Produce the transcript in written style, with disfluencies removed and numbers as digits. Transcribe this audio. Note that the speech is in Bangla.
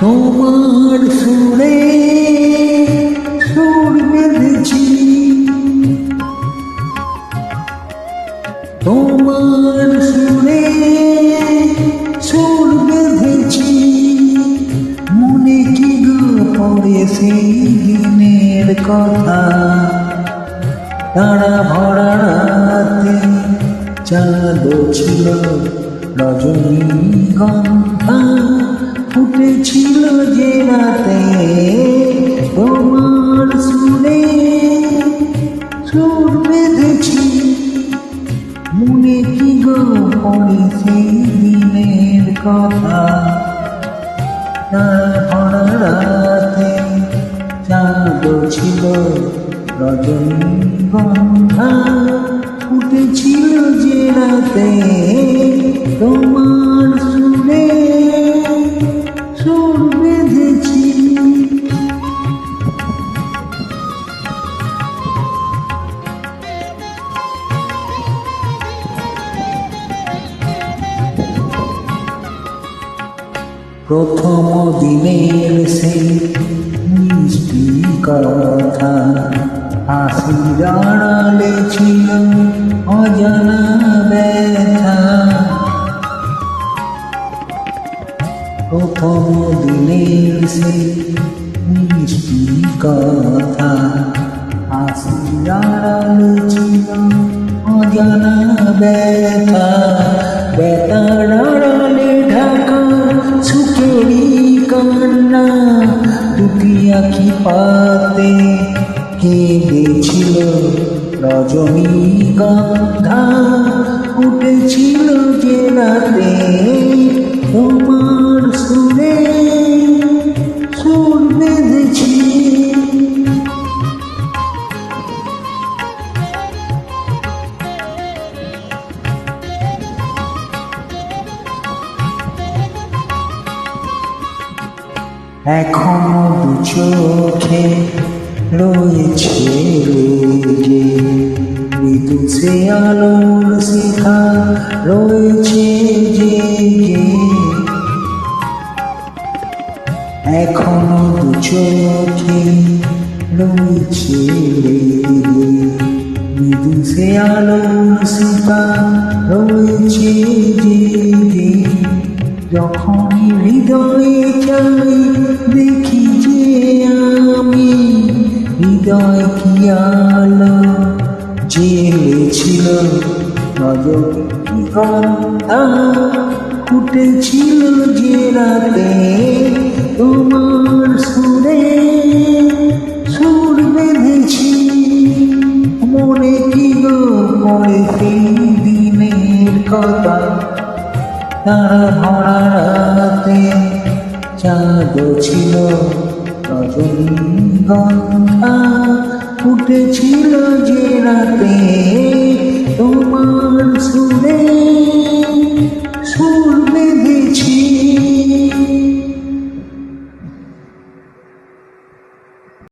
তোমার সুরে সুর বেঁধেছি, তোমার সুরে সুর বেঁধেছি, মনে কি গো পড়ে সেই দিনের কথা। তারা ভরা রাতে চাঁদ ছিল রজনীগন্ধা, ফুটেছিল যে রাতে তোমার সুরে সুর বেঁধেছি, মনে কি গো পড়ে সেই দিনের কথা। তারা ভরা রাতে চাঁদ ছিল রজনীগন্ধা, ফুটেছিল যে রাতে তোমার সুরে সুর বেঁধেছি। প্রথম দিনের সেই মিষ্টি কথা, হাসির আড়ালে ছিল অজানা ব্যথা। প্রথম দিনের সেই মিষ্টি কথা, হাসির আড়ালে ছিল অজানা ব্যথা। ব্যথার আড়ালে ঢাকা সুখেরই কান্না, দুটি আঁখি পাতে কেঁদেছিল রজনীগন্ধা, উঠেছিল যে রাতে তোমার সুরে সুর বেঁধেছি। এখনো দু চোখে রয়েছে রেগে, মৃদু সে আলোর শিখা রয়েছে জেগে। এখনো দু চোখে রয়েছে রেগে, মৃদু সে আলোর শিখা রয়েছে জেগে। যখনই হৃদয়ে চাই দেখি যে আমি, হৃদয় কি আলো জেলেছিল রজনীগন্ধা, ফুটেছিল যে রাতে তোমার সুরে সুর বেঁধেছি। মনে কি গো পড়ে সেই দিনের কথা। তারা ভরা রাতে চাঁদ ছিল রজনীগন্ধা, ফুটেছিল যে রাতে তোমার